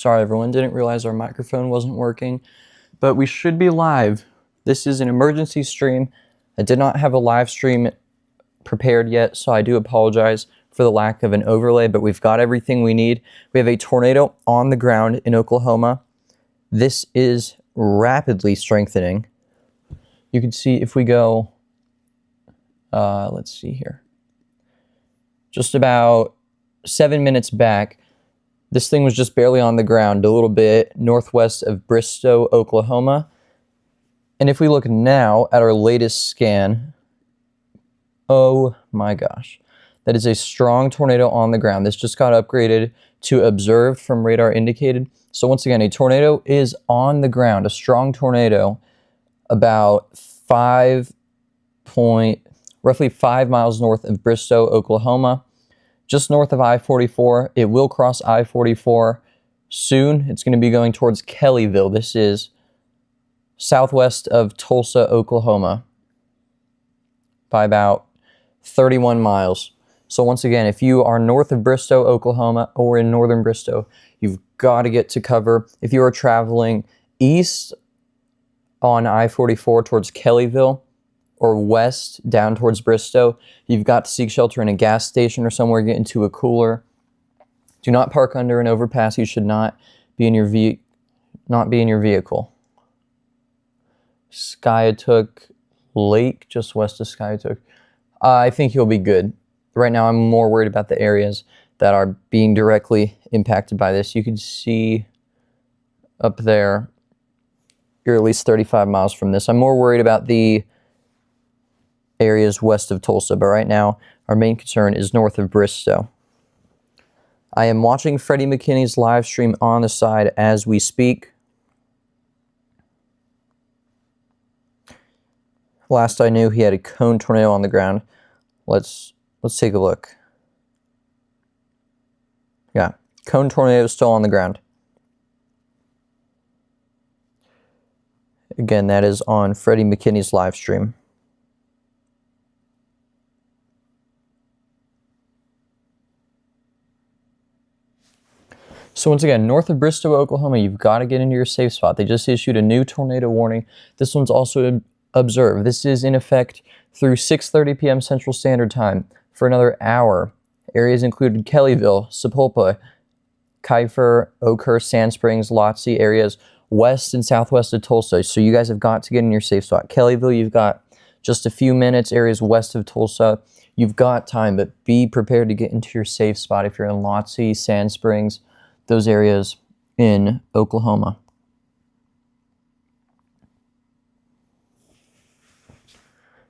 Sorry everyone, didn't realize our microphone wasn't working, but we should be live. This is an emergency stream. I did not have a live stream prepared yet, so I do apologize for the lack of an overlay, but we've got everything we need. We have a tornado on the ground in Oklahoma. This is rapidly strengthening. You can see if we go, let's see here, just about 7 minutes back, this thing was just barely on the ground, a little bit northwest of Bristow, Oklahoma. And if we look now at our latest scan, oh my gosh, that is a strong tornado on the ground. This just got upgraded to observed from radar indicated. So once again, a tornado is on the ground, a strong tornado, about roughly 5 miles north of Bristow, Oklahoma, just north of I-44. It will cross I-44 soon. It's going to be going towards Kellyville. This is southwest of Tulsa, Oklahoma, by about 31 miles. So once again, if you are north of Bristow, Oklahoma, or in northern Bristow, you've got to get to cover. If you are traveling east on I-44 towards Kellyville, or west down towards Bristow, you've got to seek shelter in a gas station or somewhere, get into a cooler. Do not park under an overpass. You should not be in your vehicle. Skiatook Lake, just west of Skiatook. I think you'll be good. Right now, I'm more worried about the areas that are being directly impacted by this. You can see up there, you're at least 35 miles from this. I'm more worried about the areas west of Tulsa, but right now our main concern is north of Bristow. I am watching Freddie McKinney's live stream on the side as we speak. Last I knew, he had a cone tornado on the ground. Let's take a look. Yeah, cone tornado is still on the ground. Again, that is on Freddie McKinney's live stream. So once again, north of Bristow, Oklahoma, you've got to get into your safe spot. They just issued a new tornado warning. This one's also observed. This is in effect through 6:30 p.m. Central Standard Time for another hour. Areas included Kellyville, Sapulpa, Kiefer, Oakhurst, Sand Springs, Lotsey areas west and southwest of Tulsa. So you guys have got to get in your safe spot. Kellyville, you've got just a few minutes. Areas west of Tulsa, you've got time, but be prepared to get into your safe spot if you're in Lotsey, Sand Springs, those areas in Oklahoma.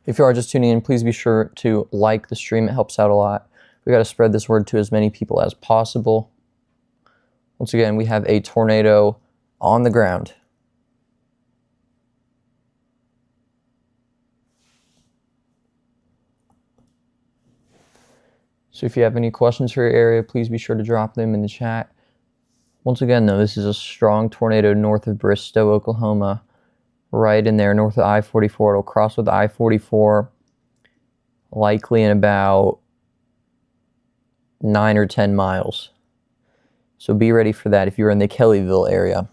If you are just tuning in, please be sure to like the stream. It helps out a lot. We got to spread this word to as many people as possible. Once again, we have a tornado on the ground. So if you have any questions for your area, please be sure to drop them in the chat. Once again, though, this is a strong tornado north of Bristow, Oklahoma, right in there, north of I-44. It'll cross with I-44 likely in about 9 or 10 miles. So be ready for that if you're in the Kellyville area.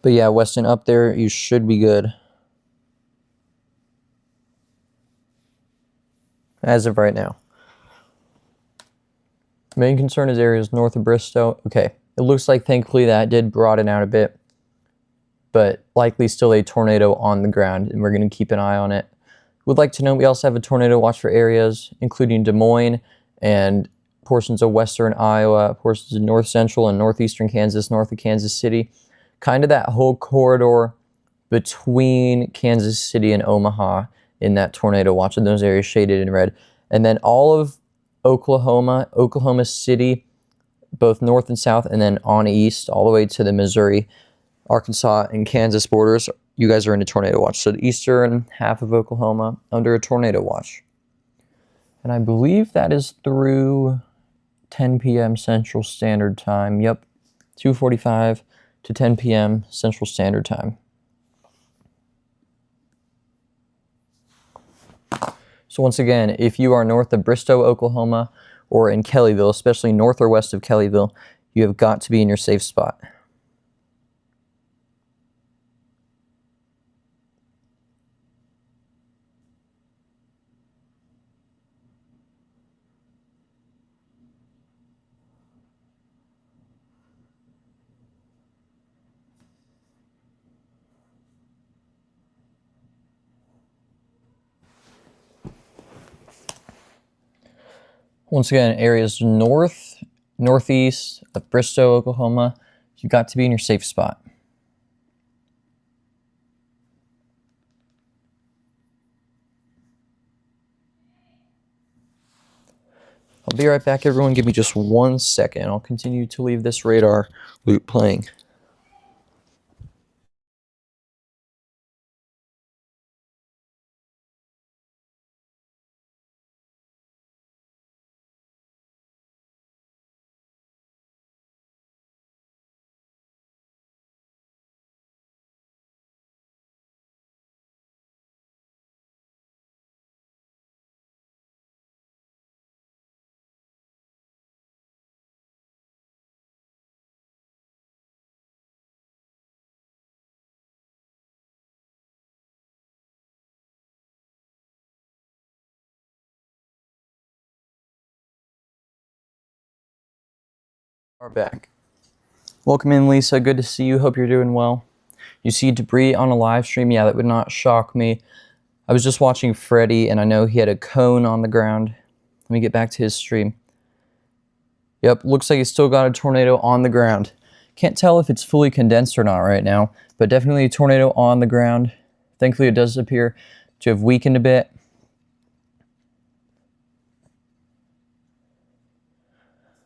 But yeah, Weston, up there, you should be good. As of right now. Main concern is areas north of Bristow. Okay, it looks like thankfully that did broaden out a bit, but likely still a tornado on the ground, and we're going to keep an eye on it. Would like to note we also have a tornado watch for areas including Des Moines and portions of western Iowa, portions of north central and northeastern Kansas, north of Kansas City. Kind of that whole corridor between Kansas City and Omaha in that tornado watch, in those areas shaded in red. And then all of Oklahoma, Oklahoma City, both north and south, and then on east, all the way to the Missouri, Arkansas, and Kansas borders, you guys are in a tornado watch. So the eastern half of Oklahoma under a tornado watch. And I believe that is through 10 p.m. Central Standard Time. Yep, 2:45 to 10 p.m. Central Standard Time. So once again, if you are north of Bristow, Oklahoma, or in Kellyville, especially north or west of Kellyville, you have got to be in your safe spot. Once again, areas north, northeast of Bristow, Oklahoma, you've got to be in your safe spot. I'll be right back, everyone. Give me just 1 second. I'll continue to leave this radar loop playing. Are back. Welcome in, Lisa. Good to see you. Hope you're doing well. You see debris on a live stream? Yeah, that would not shock me. I was just watching Freddie, and I know he had a cone on the ground. Let me get back to his stream. Yep, looks like he's still got a tornado on the ground. Can't tell if it's fully condensed or not right now, but definitely a tornado on the ground. Thankfully, it does appear to have weakened a bit.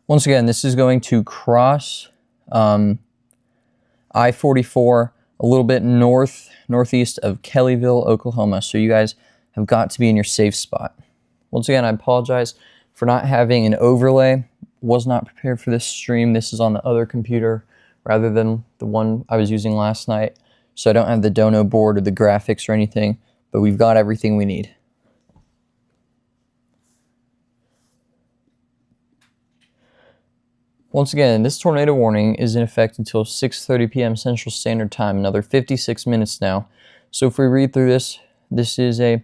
Once again, this is going to cross I-44 a little bit northeast of Kellyville, Oklahoma. So you guys have got to be in your safe spot. Once again, I apologize for not having an overlay. Was not prepared for this stream. This is on the other computer rather than the one I was using last night. So I don't have the dono board or the graphics or anything, but we've got everything we need. Once again, this tornado warning is in effect until 6:30 p.m. Central Standard Time, another 56 minutes now. So if we read through this, this is a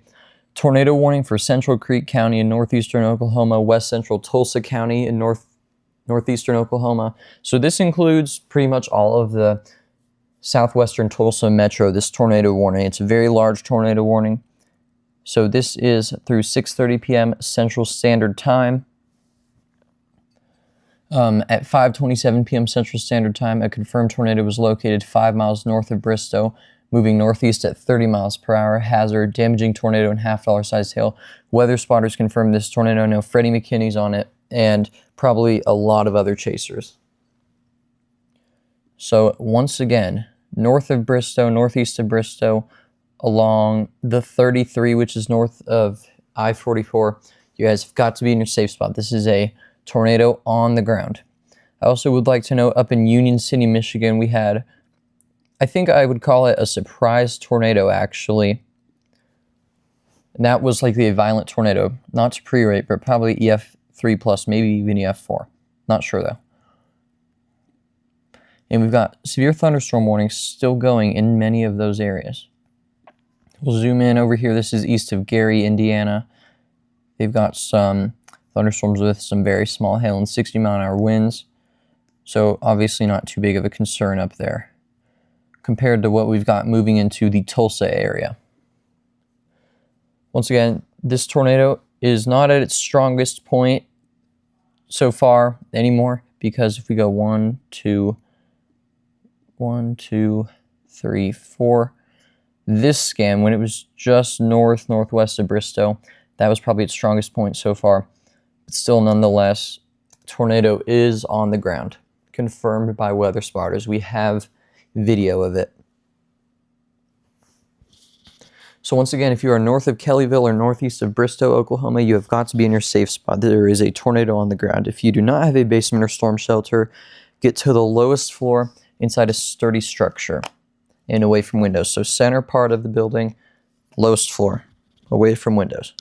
tornado warning for Central Creek County in northeastern Oklahoma, west central Tulsa County in northeastern Oklahoma. So this includes pretty much all of the southwestern Tulsa metro, this tornado warning. It's a very large tornado warning. So this is through 6:30 p.m. Central Standard Time. At 5:27 p.m. Central Standard Time, a confirmed tornado was located 5 miles north of Bristow, moving northeast at 30 miles per hour. Hazard, damaging tornado and $half-sized hail. Weather spotters confirmed this tornado. No Freddie McKinney's on it, and probably a lot of other chasers. So once again, north of Bristow, northeast of Bristow, along the 33, which is north of I-44, you guys have got to be in your safe spot. This is a tornado on the ground. I also would like to note up in Union City, Michigan, we had, I think I would call it a surprise tornado, actually. And that was like the violent tornado, not to pre-rate, but probably EF3 plus, maybe even EF4. Not sure though. And we've got severe thunderstorm warnings still going in many of those areas. We'll zoom in over here. This is east of Gary, Indiana. They've got some thunderstorms with some very small hail and 60-mile-an-hour winds. So obviously not too big of a concern up there compared to what we've got moving into the Tulsa area. Once again, this tornado is not at its strongest point so far anymore, because if we go 1, 2, 3, 4, this scan, when it was just northwest of Bristow, that was probably its strongest point so far. But still, nonetheless, tornado is on the ground, confirmed by weather spotters. We have video of it. So once again, if you are north of Kellyville or northeast of Bristow, Oklahoma, you have got to be in your safe spot. There is a tornado on the ground. If you do not have a basement or storm shelter, get to the lowest floor inside a sturdy structure and away from windows. So center part of the building, lowest floor, away from windows.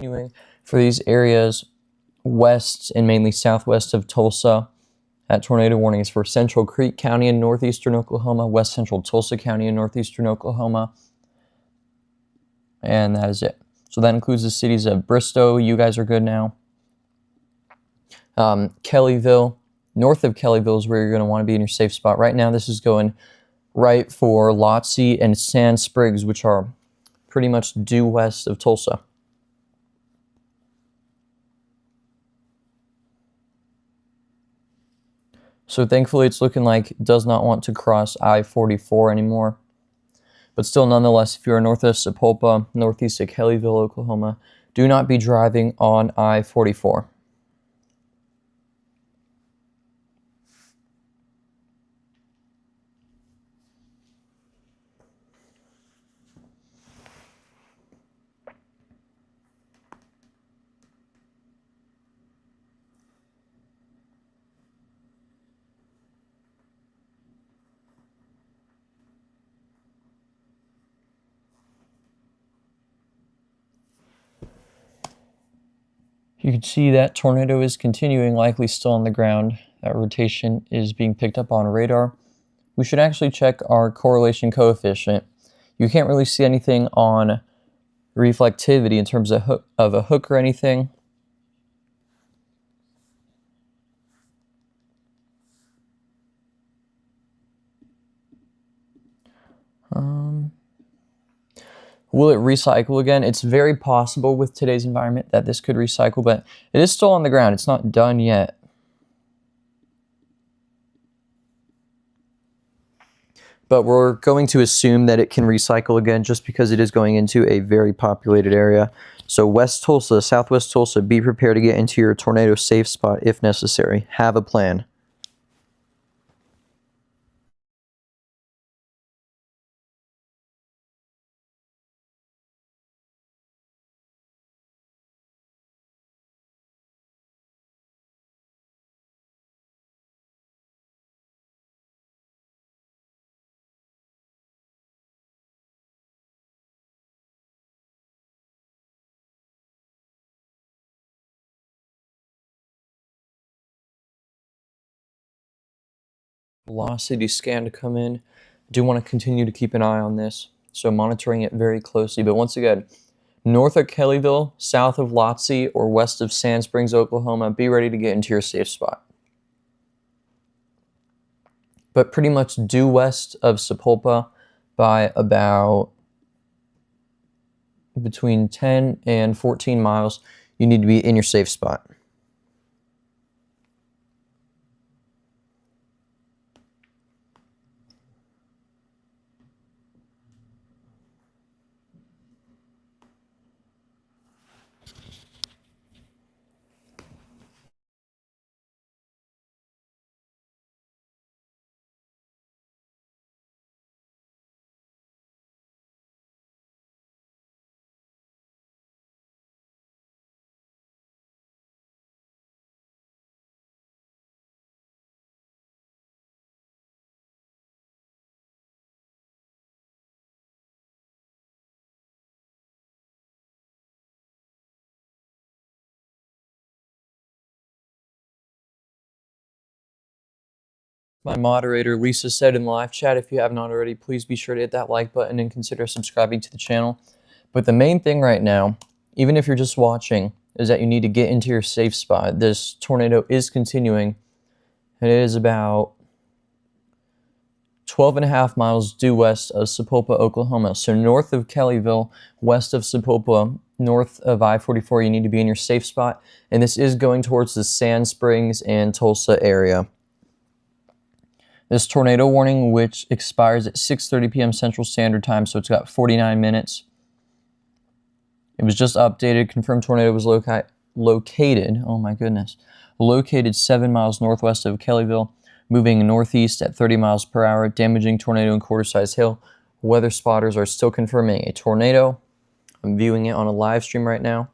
Anyway, for these areas west and mainly southwest of Tulsa, that tornado warning is for Central Creek County in northeastern Oklahoma, west central Tulsa County in northeastern Oklahoma, and that is it. So that includes the cities of Bristow. You guys are good now. Kellyville, north of Kellyville is where you're going to want to be in your safe spot. Right now, this is going right for Lotsie and Sand Springs, which are pretty much due west of Tulsa. So thankfully, it's looking like it does not want to cross I-44 anymore. But still, nonetheless, if you are north of Sapulpa, northeast of Kellyville, Oklahoma, do not be driving on I-44. You can see that tornado is continuing, likely still on the ground. That rotation is being picked up on radar. We should actually check our correlation coefficient. You can't really see anything on reflectivity in terms of a hook or anything. Will it recycle again? It's very possible with today's environment that this could recycle, but it is still on the ground. It's not done yet. But we're going to assume that it can recycle again just because it is going into a very populated area. So West Tulsa, Southwest Tulsa, be prepared to get into your tornado safe spot if necessary. Have a plan. Velocity scan to come in. Do want to continue to keep an eye on this, so monitoring it very closely. But once again, north of Kellyville, south of Lotsie, or west of Sand Springs, Oklahoma, be ready to get into your safe spot. But pretty much due west of Sapulpa by about between 10 and 14 miles, you need to be in your safe spot. My moderator, Lisa, said in the live chat, if you haven't already, please be sure to hit that like button and consider subscribing to the channel. But the main thing right now, even if you're just watching, is that you need to get into your safe spot. This tornado is continuing. It is about 12.5 miles due west of Sapulpa, Oklahoma. So north of Kellyville, west of Sapulpa, north of I-44, you need to be in your safe spot. And this is going towards the Sand Springs and Tulsa area. This tornado warning, which expires at 6:30 p.m. Central Standard Time, so it's got 49 minutes. It was just updated. Confirmed tornado was located, oh my goodness, located 7 miles northwest of Kellyville, moving northeast at 30 miles per hour, damaging tornado and quarter-size hail. Weather spotters are still confirming a tornado. I'm viewing it on a live stream right now.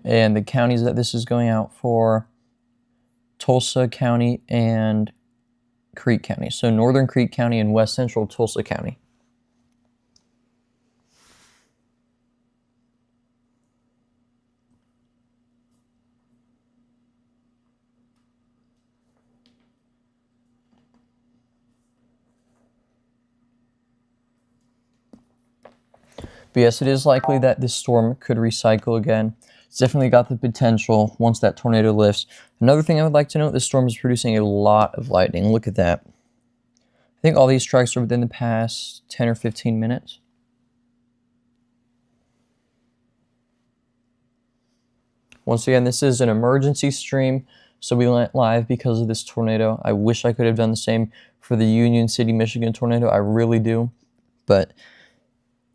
And the counties that this is going out for, Tulsa County and Creek County. So northern Creek County and west central Tulsa County. But yes, it is likely that this storm could recycle again. It's definitely got the potential once that tornado lifts. Another thing I would like to note, this storm is producing a lot of lightning. Look at that. I think all these strikes are within the past 10 or 15 minutes. Once again, this is an emergency stream, so we went live because of this tornado. I wish I could have done the same for the Union City, Michigan tornado. I really do, but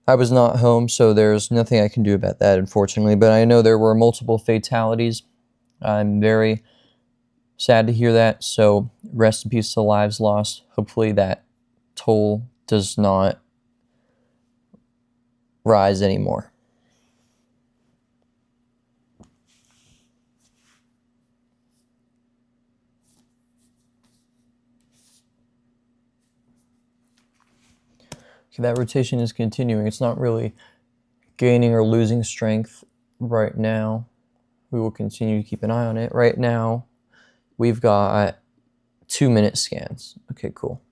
I was not home, so there's nothing I can do about that, unfortunately. But I know there were multiple fatalities. I'm very sad to hear that, so rest in peace to the lives lost. Hopefully that toll does not rise anymore. Okay, that rotation is continuing. It's not really gaining or losing strength right now. We will continue to keep an eye on it. Right now, we've got 2-minute scans. Okay, cool.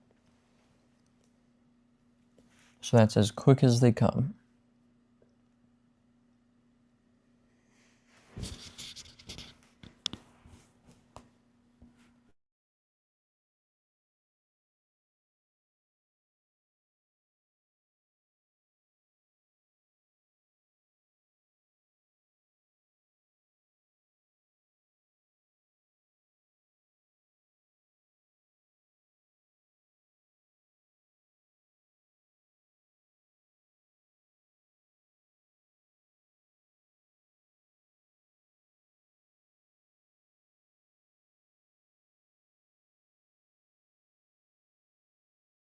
So that's as quick as they come.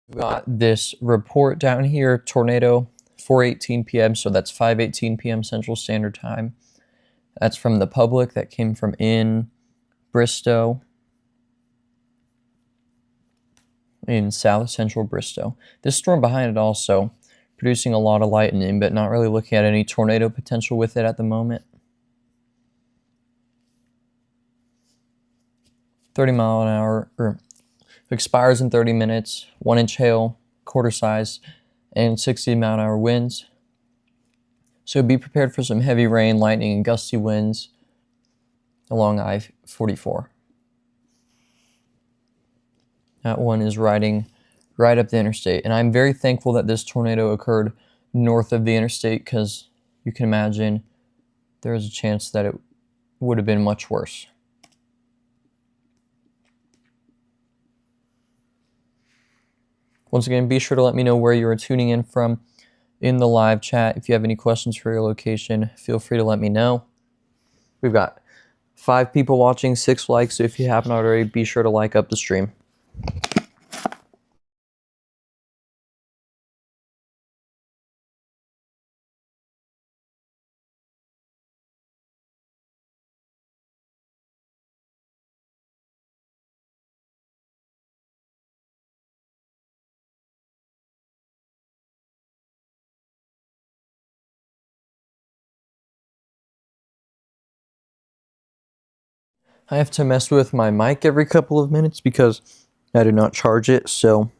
We've got this report down here, tornado, 4:18 p.m., so that's 5:18 p.m. Central Standard Time. That's from the public. That came from in Bristow, in South Central Bristow. This storm behind it also producing a lot of lightning, but not really looking at any tornado potential with it at the moment. 30 mile an hour, or expires in 30 minutes, 1-inch hail, quarter size, and 60 mile an hour winds. So be prepared for some heavy rain, lightning, and gusty winds along I-44. That one is riding right up the interstate. And I'm very thankful that this tornado occurred north of the interstate, because you can imagine there's a chance that it would have been much worse. Once again, be sure to let me know where you are tuning in from in the live chat. If you have any questions for your location, feel free to let me know. We've got 5 people watching, 6 likes, so if you haven't already, be sure to like up the stream. I have to mess with my mic every couple of minutes because I do not charge it, so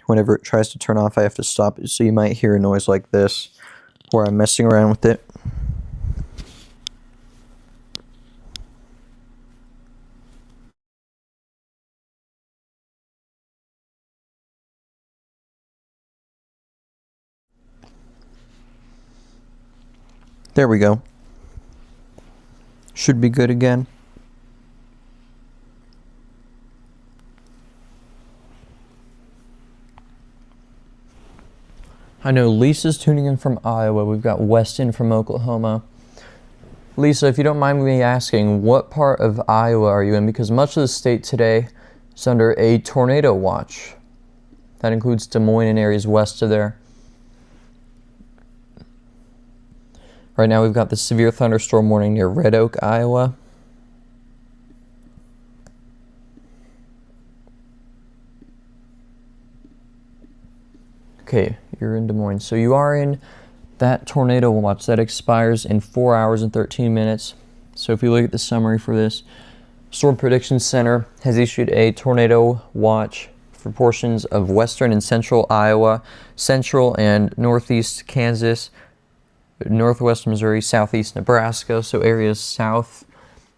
whenever it tries to turn off, I have to stop it. So you might hear a noise like this where I'm messing around with it. There we go. Should be good again. I know Lisa's tuning in from Iowa. We've got Weston from Oklahoma. Lisa, if you don't mind me asking, what part of Iowa are you in? Because much of the state today is under a tornado watch. That includes Des Moines and areas west of there. Right now we've got the severe thunderstorm warning near Red Oak, Iowa. Okay, you're in Des Moines. So you are in that tornado watch that expires in 4 hours and 13 minutes. So if you look at the summary for this, Storm Prediction Center has issued a tornado watch for portions of western and central Iowa, central and northeast Kansas, northwest Missouri, southeast Nebraska, so areas south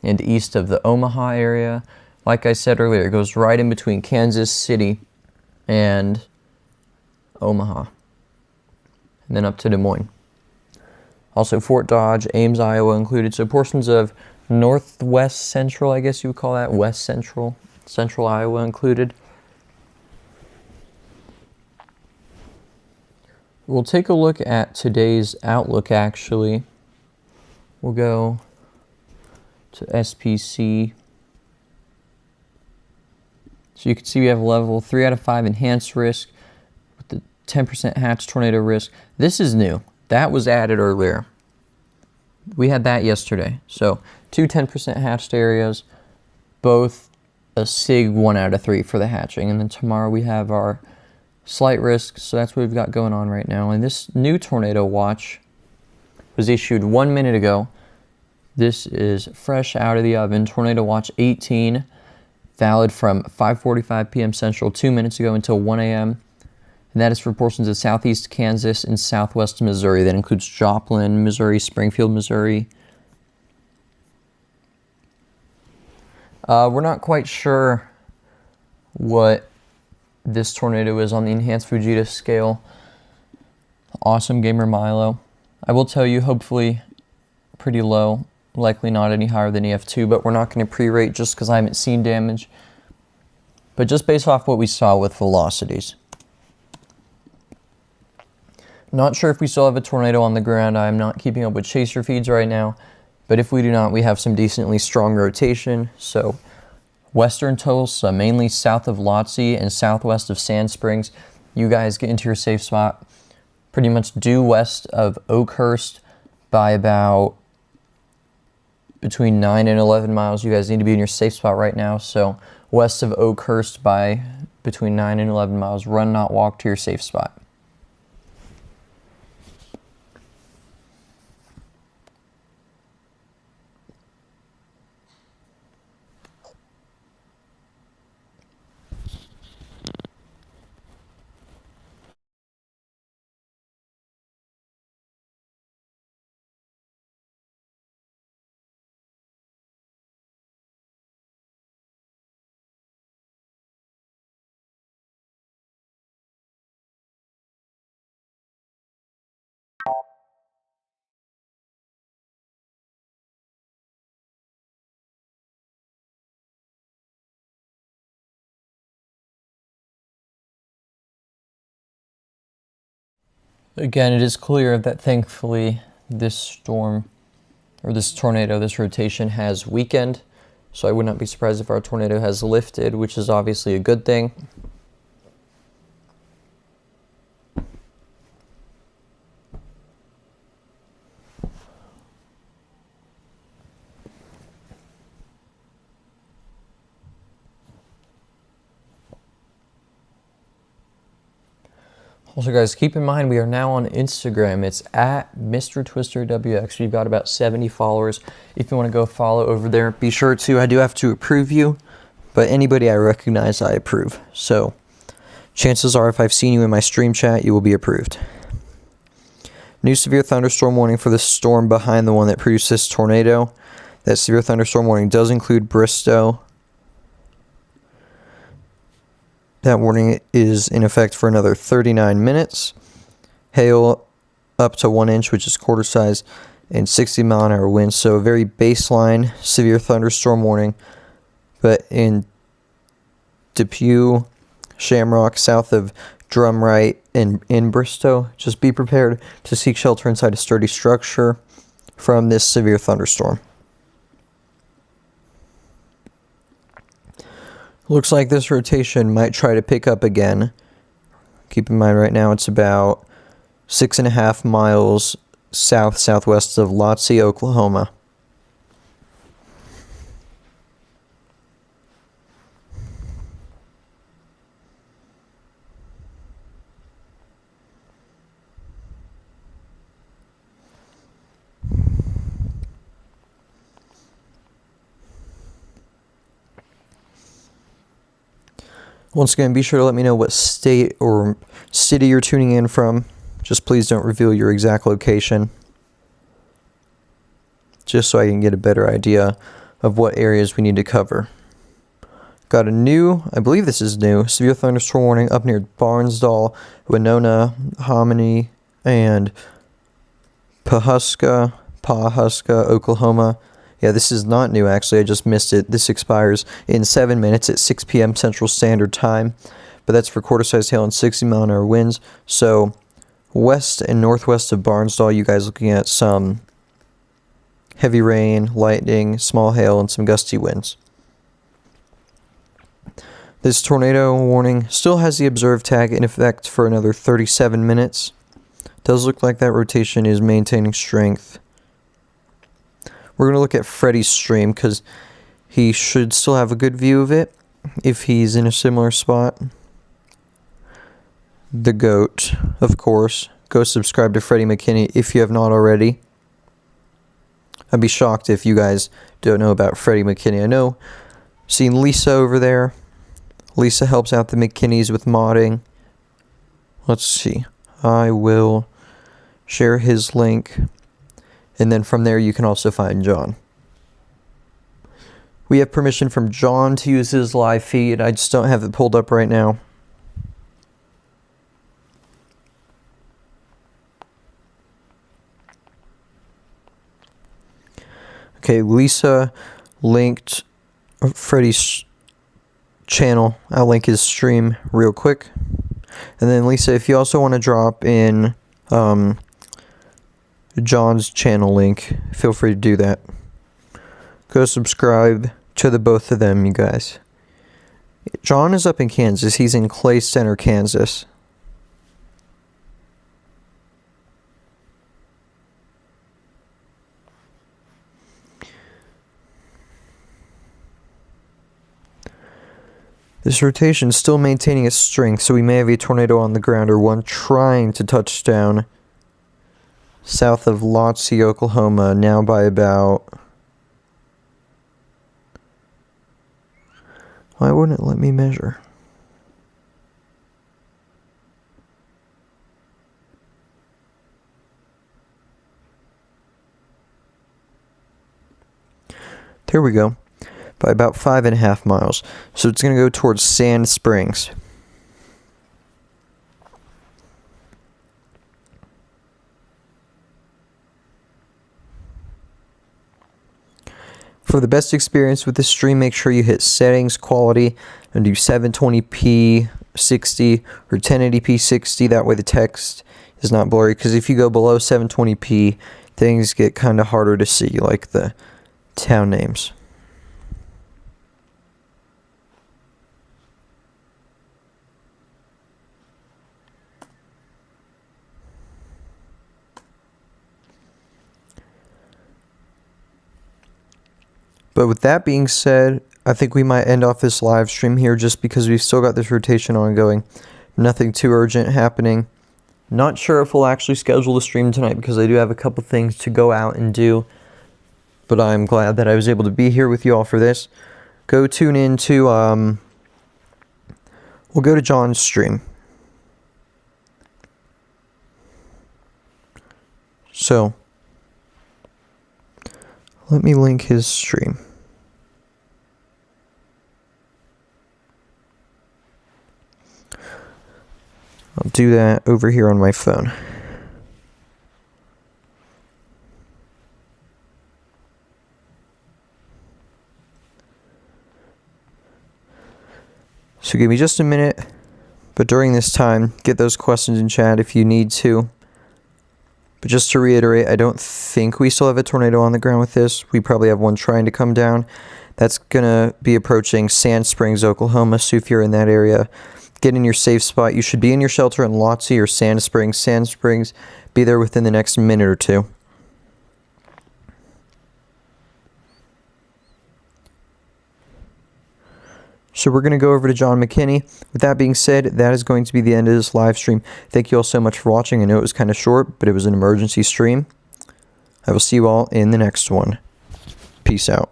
and east of the Omaha area. Like I said earlier, it goes right in between Kansas City and Omaha, and then up to Des Moines. Also Fort Dodge, Ames, Iowa included, so portions of northwest central, I guess you would call that, west central, central Iowa included. We'll take a look at today's outlook actually. We'll go to SPC. So you can see we have a level 3 out of 5 enhanced risk with the 10% hatch tornado risk. This is new. That was added earlier. We had that yesterday. So 2 10% hatched areas, both a SIG 1 out of 3 for the hatching. And then tomorrow we have our slight risk. So that's what we've got going on right now. And this new tornado watch was issued 1 minute ago. This is fresh out of the oven. Tornado watch 18, valid from 5:45 p.m. Central 2 minutes ago until 1 a.m. And that is for portions of southeast Kansas and southwest Missouri. That includes Joplin, Missouri, Springfield, Missouri. We're not quite sure what this tornado is on the enhanced Fujita scale. Awesome Gamer Milo. I will tell you, hopefully pretty low. Likely not any higher than EF2, but we're not going to pre-rate just because I haven't seen damage. But just based off what we saw with velocities. Not sure if we still have a tornado on the ground. I'm not keeping up with chaser feeds right now. But if we do not, we have some decently strong rotation. So western Tulsa, mainly south of Lotsie and southwest of Sand Springs. You guys get into your safe spot. Pretty much due west of Oakhurst by about between 9 and 11 miles. You guys need to be in your safe spot right now. So west of Oakhurst by between 9 and 11 miles. Run, not walk to your safe spot. Again, it is clear that thankfully this storm, or this tornado, this rotation has weakened. So I would not be surprised if our tornado has lifted, which is obviously a good thing. Also guys, keep in mind we are now on Instagram. It's at Mr. Twister WX. We've got about 70 followers. If you want to go follow over there, be sure to. I do have to approve you, but anybody I recognize, I approve. So chances are if I've seen you in my stream chat, you will be approved. New severe thunderstorm warning for the storm behind the one that produced this tornado. That severe thunderstorm warning does include Bristow. That warning is in effect for another 39 minutes. Hail up to 1 inch, which is quarter size, and 60-mile-an-hour winds. So a very baseline severe thunderstorm warning. But in Depew, Shamrock, south of Drumright, and in Bristow, just be prepared to seek shelter inside a sturdy structure from this severe thunderstorm. Looks like this rotation might try to pick up again. Keep in mind right now it's about 6.5 miles southwest of Lotsie, Oklahoma. Once again, be sure to let me know what state or city you're tuning in from. Just please don't reveal your exact location. just so I can get a better idea of what areas we need to cover. Got a new, I believe this is new, severe thunderstorm warning up near Barnsdall, Winona, Hominy, and Pawhuska, Oklahoma. Yeah, this is not new actually, I just missed it. This expires in 7 minutes at 6 p.m. Central Standard Time, but that's for quarter-sized hail and 60-mile-an-hour winds. So west and northwest of Barnsdall, you guys looking at some heavy rain, lightning, small hail, and some gusty winds. This tornado warning still has the observed tag in effect for another 37 minutes. Does look like that rotation is maintaining strength. We're going to look at Freddy's stream because he should still have a good view of it if he's in a similar spot. The GOAT, of course. Go subscribe to Freddie McKinney if you have not already. I'd be shocked if you guys don't know about Freddie McKinney. I know, seeing Lisa over there. Lisa helps out the McKinneys with modding. Let's see. I will share his link. And then from there you can also find John. We have permission from John to use his live feed. I just don't have it pulled up right now. Okay, Lisa linked Freddie's channel. I'll link his stream real quick. And then Lisa, if you also want to drop in John's channel link, feel free to do that. Go subscribe to the both of them, you guys. John is up in Kansas. He's in Clay Center, Kansas. This rotation is still maintaining its strength, so we may have a tornado on the ground or one trying to touch down south of Lotzie, Oklahoma, now by about... Why wouldn't it let me measure? There we go. By about 5.5 miles. So it's going to go towards Sand Springs. For the best experience with this stream, make sure you hit settings, quality, and do 720p 60 or 1080p 60. That way the text is not blurry. Because if you go below 720p, things get kind of harder to see, like the town names. But with that being said, I think we might end off this live stream here just because we've still got this rotation ongoing. Nothing too urgent happening. Not sure if we'll actually schedule the stream tonight because I do have a couple things to go out and do. But I'm glad that I was able to be here with you all for this. Go tune in to, we'll go to John's stream. So, let me link his stream. I'll do that over here on my phone. So give me just a minute, but during this time, get those questions in chat if you need to. But just to reiterate, I don't think we still have a tornado on the ground with this. We probably have one trying to come down. That's going to be approaching Sand Springs, Oklahoma. So if you're in that area, get in your safe spot. You should be in your shelter in Lotzie or Sand Springs. Sand Springs, be there within the next minute or two. So we're going to go over to John McKinney. With that being said, that is going to be the end of this live stream. Thank you all so much for watching. I know it was kind of short, but it was an emergency stream. I will see you all in the next one. Peace out.